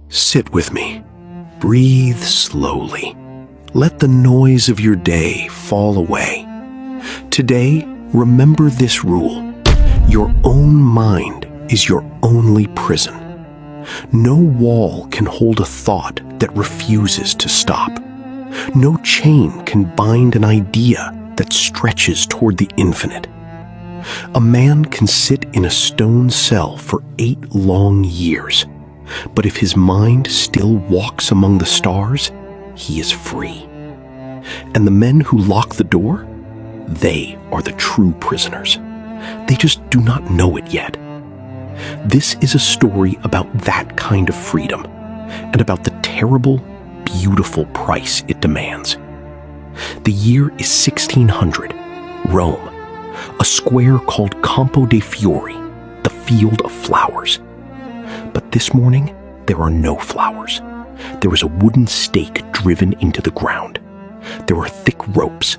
Sit with me. Breathe slowly. Let the noise of your day fall away. Today, remember this rule. Your own mind is your only prison. No wall can hold a thought that refuses to stop. No chain can bind an idea that stretches toward the infinite. A man can sit in a stone cell for 8 long years, but if his mind still walks among the stars, he is free. And the men who lock the door, they are the true prisoners. They just do not know it yet. This is a story about that kind of freedom, and about the terrible, beautiful price it demands. The year is 1600, Rome, a square called Campo de Fiori, the field of flowers. But this morning, there are no flowers. There is a wooden stake driven into the ground. There are thick ropes.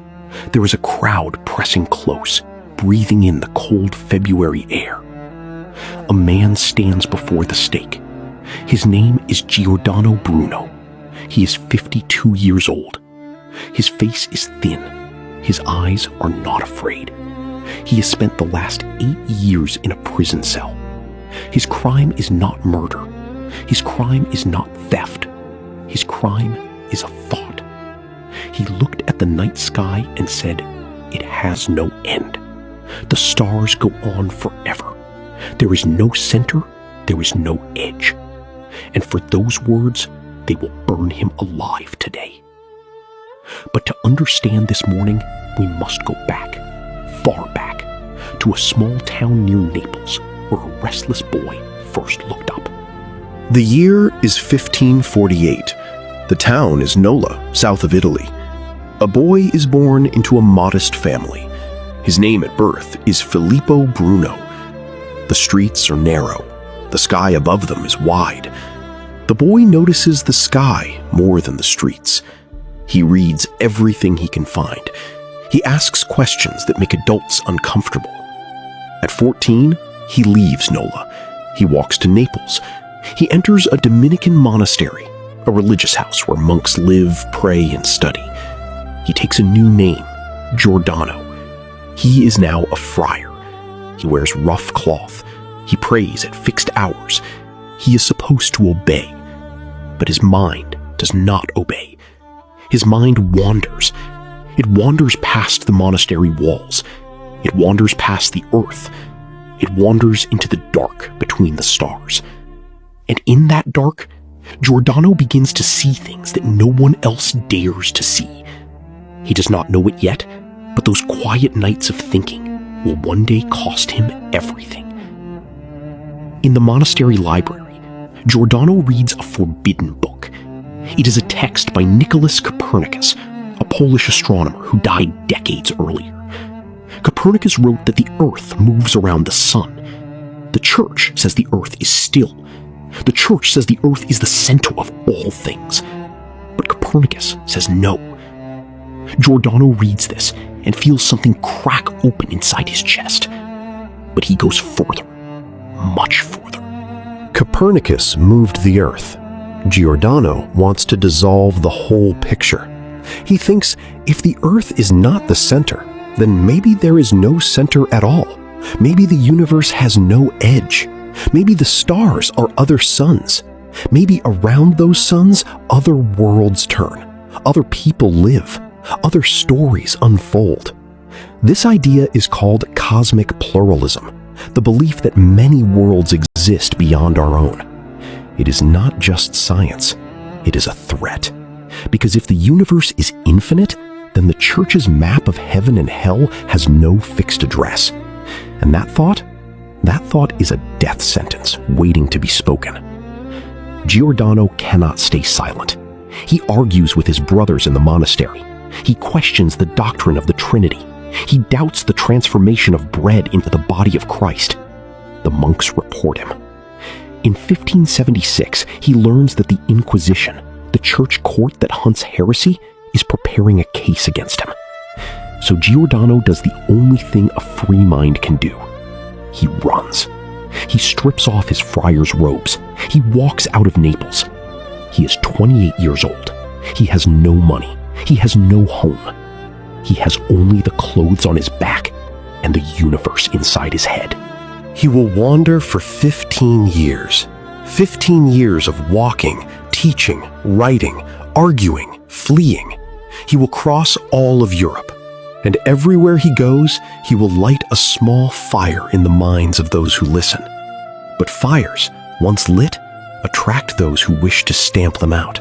There is a crowd pressing close, breathing in the cold February air. A man stands before the stake. His name is Giordano Bruno. He is 52 years old. His face is thin. His eyes are not afraid. He has spent the last 8 years in a prison cell. His crime is not murder. His crime is not theft. His crime is a thought. He looked at the night sky and said, "It has no end. The stars go on forever. There is no center, there is no edge." And for those words, they will burn him alive today. But to understand this morning, we must go back, far back, to a small town near Naples, where a restless boy first looked up. The year is 1548. The town is Nola, south of Italy. A boy is born into a modest family. His name at birth is Filippo Bruno. The streets are narrow. The sky above them is wide. The boy notices the sky more than the streets. He reads everything he can find. He asks questions that make adults uncomfortable. At 14, he leaves Nola. He walks to Naples. He enters a Dominican monastery, a religious house where monks live, pray, and study. He takes a new name, Giordano. He is now a friar. He wears rough cloth. He prays at fixed hours. He is supposed to obey. But his mind does not obey. His mind wanders. It wanders past the monastery walls. It wanders past the earth. It wanders into the dark between the stars. And in that dark, Giordano begins to see things that no one else dares to see. He does not know it yet, but those quiet nights of thinking will one day cost him everything. In the monastery library, Giordano reads a forbidden book. It is a text by Nicholas Copernicus, a Polish astronomer who died decades earlier. Copernicus wrote that the Earth moves around the sun. The Church says the Earth is still. The Church says the Earth is the center of all things. But Copernicus says no. Giordano reads this and feels something crack open inside his chest. But he goes further, much further. Copernicus moved the Earth. Giordano wants to dissolve the whole picture. He thinks if the Earth is not the center, then maybe there is no center at all. Maybe the universe has no edge. Maybe the stars are other suns. Maybe around those suns, other worlds turn. Other people live. Other stories unfold. This idea is called cosmic pluralism, the belief that many worlds exist beyond our own. It is not just science. It is a threat. Because if the universe is infinite, then the Church's map of heaven and hell has no fixed address. And that thought is a death sentence waiting to be spoken. Giordano cannot stay silent. He argues with his brothers in the monastery. He questions the doctrine of the Trinity. He doubts the transformation of bread into the body of Christ. The monks report him. In 1576, he learns that the Inquisition, the church court that hunts heresy, is preparing a case against him. So Giordano does the only thing a free mind can do. He runs. He strips off his friar's robes. He walks out of Naples. He is 28 years old. He has no money. He has no home. He has only the clothes on his back and the universe inside his head. He will wander for 15 years. 15 years of walking, teaching, writing, arguing, fleeing. He will cross all of Europe, and everywhere he goes, he will light a small fire in the minds of those who listen. But fires, once lit, attract those who wish to stamp them out.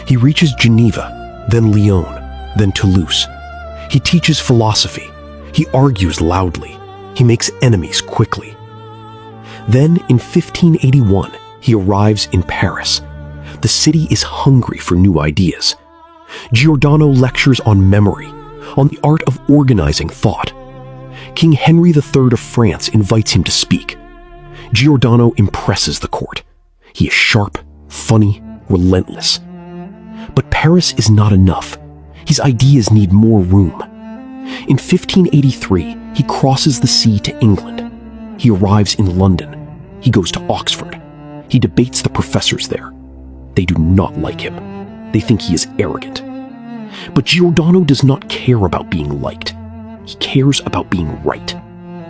He reaches Geneva, then Lyon, then Toulouse. He teaches philosophy. He argues loudly. He makes enemies quickly. Then, in 1581, he arrives in Paris. The city is hungry for new ideas. Giordano lectures on memory, on the art of organizing thought. King Henry III of France invites him to speak. Giordano impresses the court. He is sharp, funny, relentless. But Paris is not enough. His ideas need more room. In 1583, he crosses the sea to England. He arrives in London. He goes to Oxford. He debates the professors there. They do not like him. They think he is arrogant. But Giordano does not care about being liked. He cares about being right.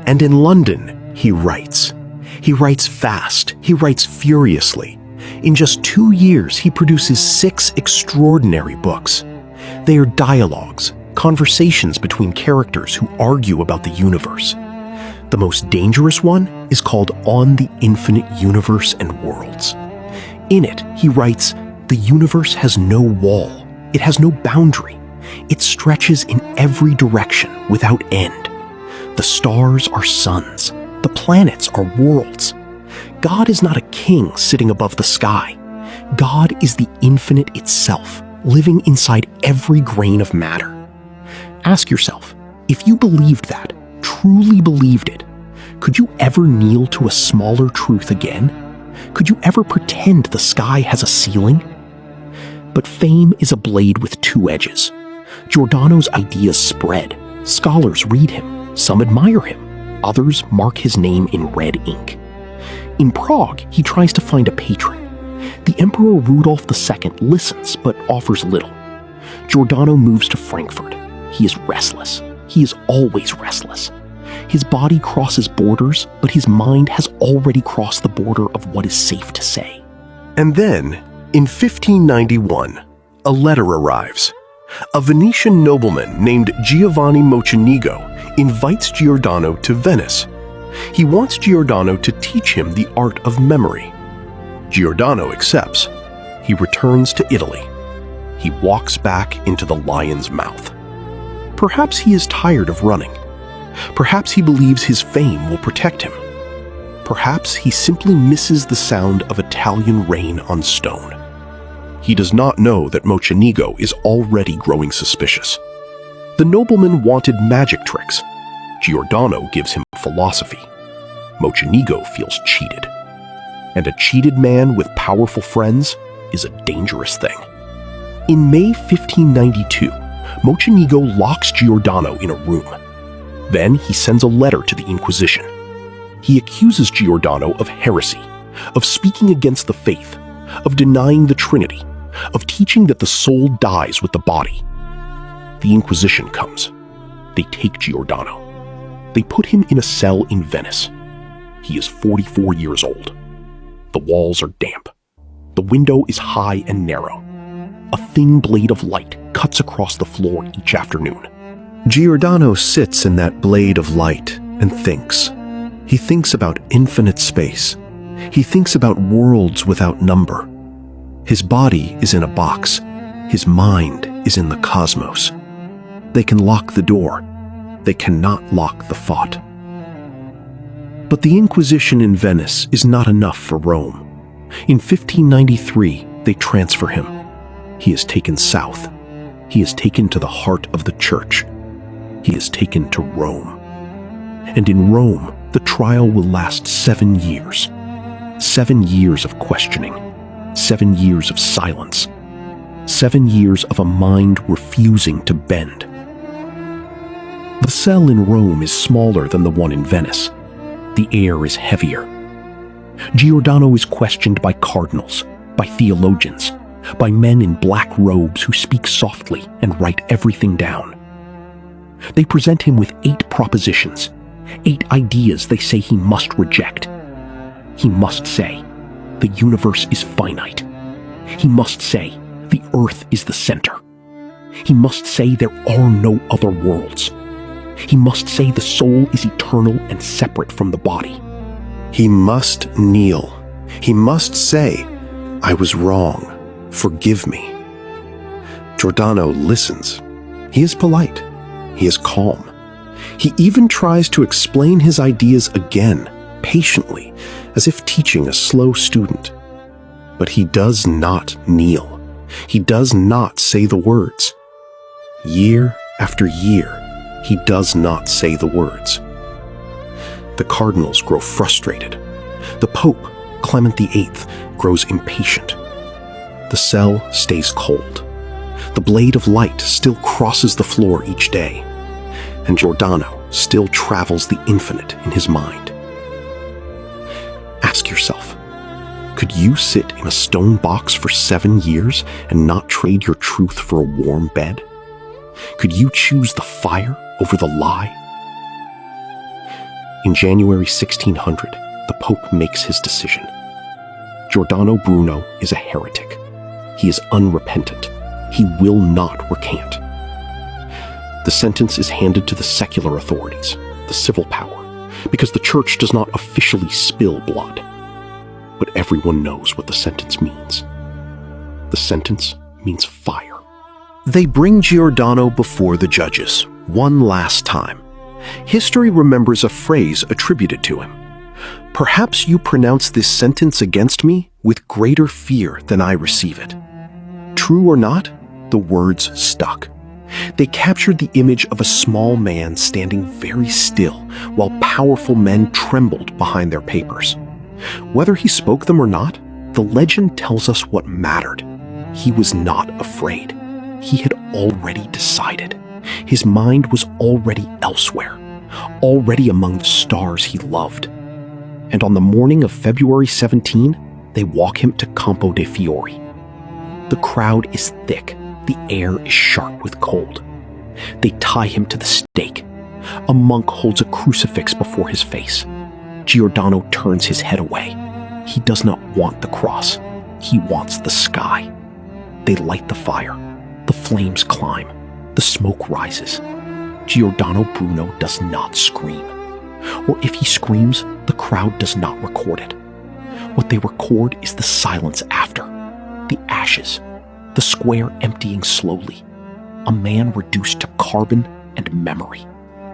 And in London, he writes. He writes fast. He writes furiously. In just 2 years, he produces 6 extraordinary books. They are dialogues, conversations between characters who argue about the universe. The most dangerous one is called On the Infinite Universe and Worlds. In it, he writes, "The universe has no wall. It has no boundary. It stretches in every direction without end. The stars are suns. The planets are worlds. God is not a king sitting above the sky. God is the infinite itself, living inside every grain of matter." Ask yourself, if you believed that, truly believed it, could you ever kneel to a smaller truth again? Could you ever pretend the sky has a ceiling? But fame is a blade with 2 edges. Giordano's ideas spread. Scholars read him. Some admire him. Others mark his name in red ink. In Prague, he tries to find a patron. The Emperor Rudolph II listens, but offers little. Giordano moves to Frankfurt. He is restless. He is always restless. His body crosses borders, but his mind has already crossed the border of what is safe to say. And then, in 1591, a letter arrives. A Venetian nobleman named Giovanni Mocenigo invites Giordano to Venice. He wants Giordano to teach him the art of memory. Giordano accepts. He returns to Italy. He walks back into the lion's mouth. Perhaps he is tired of running. Perhaps he believes his fame will protect him. Perhaps he simply misses the sound of Italian rain on stone. He does not know that Mocenigo is already growing suspicious. The nobleman wanted magic tricks. Giordano gives him philosophy. Mocenigo feels cheated. And a cheated man with powerful friends is a dangerous thing. In May 1592, Mocenigo locks Giordano in a room. Then he sends a letter to the Inquisition. He accuses Giordano of heresy, of speaking against the faith, of denying the Trinity, of teaching that the soul dies with the body. The Inquisition comes. They take Giordano. They put him in a cell in Venice. He is 44 years old. The walls are damp. The window is high and narrow. A thin blade of light cuts across the floor each afternoon. Giordano sits in that blade of light and thinks. He thinks about infinite space. He thinks about worlds without number. His body is in a box. His mind is in the cosmos. They can lock the door. They cannot lock the thought. But the Inquisition in Venice is not enough for Rome. In 1593, they transfer him. He is taken south. He is taken to the heart of the church. He is taken to Rome. And in Rome, the trial will last 7 years. 7 years of questioning. 7 years of silence. 7 years of a mind refusing to bend. The cell in Rome is smaller than the one in Venice. The air is heavier. Giordano is questioned by cardinals, by by theologians, by men in black robes who speak softly and write everything down. They present him with 8 propositions, 8 ideas they say he must reject. He must say, the universe is finite. He must say, the earth is the center. He must say there are no other worlds. He must say the soul is eternal and separate from the body. He must kneel. He must say, I was wrong. Forgive me. Giordano listens. He is polite. He is calm. He even tries to explain his ideas again, patiently, as if teaching a slow student. But he does not kneel. He does not say the words. Year after year, he does not say the words. The cardinals grow frustrated. The Pope, Clement VIII, grows impatient. The cell stays cold. The blade of light still crosses the floor each day, and Giordano still travels the infinite in his mind. Ask yourself, could you sit in a stone box for 7 years and not trade your truth for a warm bed? Could you choose the fire over the lie? In January 1600, the Pope makes his decision. Giordano Bruno is a heretic. He is unrepentant. He will not recant. The sentence is handed to the secular authorities, the civil power, because the church does not officially spill blood. But everyone knows what the sentence means. The sentence means fire. They bring Giordano before the judges, one last time. History remembers a phrase attributed to him. Perhaps you pronounce this sentence against me with greater fear than I receive it. True or not, the words stuck. They captured the image of a small man standing very still while powerful men trembled behind their papers. Whether he spoke them or not, the legend tells us what mattered. He was not afraid. He had already decided. His mind was already elsewhere, already among the stars he loved. And on the morning of February 17, they walk him to Campo de Fiori. The crowd is thick. The air is sharp with cold. They tie him to the stake. A monk holds a crucifix before his face. Giordano turns his head away. He does not want the cross. He wants the sky. They light the fire. The flames climb. The smoke rises. Giordano Bruno does not scream. Or if he screams, the crowd does not record it. What they record is the silence after, the ashes, the square emptying slowly, a man reduced to carbon and memory.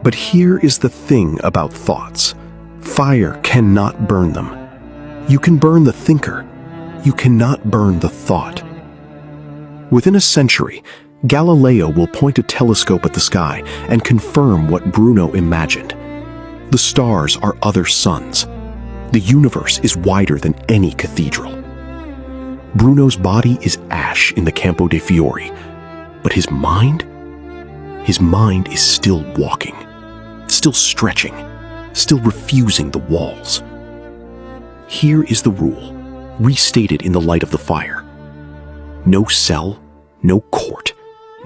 But here is the thing about thoughts. Fire cannot burn them. You can burn the thinker. You cannot burn the thought. Within a century, Galileo will point a telescope at the sky and confirm what Bruno imagined. The stars are other suns. The universe is wider than any cathedral. Bruno's body is ash in the Campo de Fiori, but his mind is still walking, still stretching, still refusing the walls. Here is the rule, restated in the light of the fire. No cell, no court,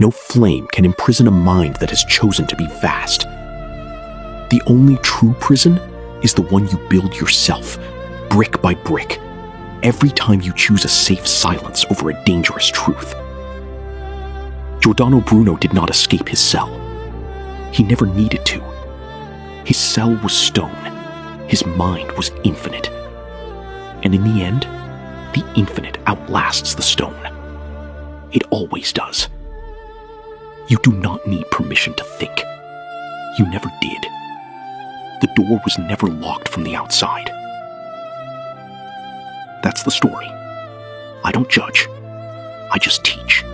no flame can imprison a mind that has chosen to be vast. The only true prison is the one you build yourself, brick by brick, every time you choose a safe silence over a dangerous truth. Giordano Bruno did not escape his cell. He never needed to. His cell was stone. His mind was infinite. And in the end, the infinite outlasts the stone. It always does. You do not need permission to think. You never did. The door was never locked from the outside. That's the story. I don't judge. I just teach.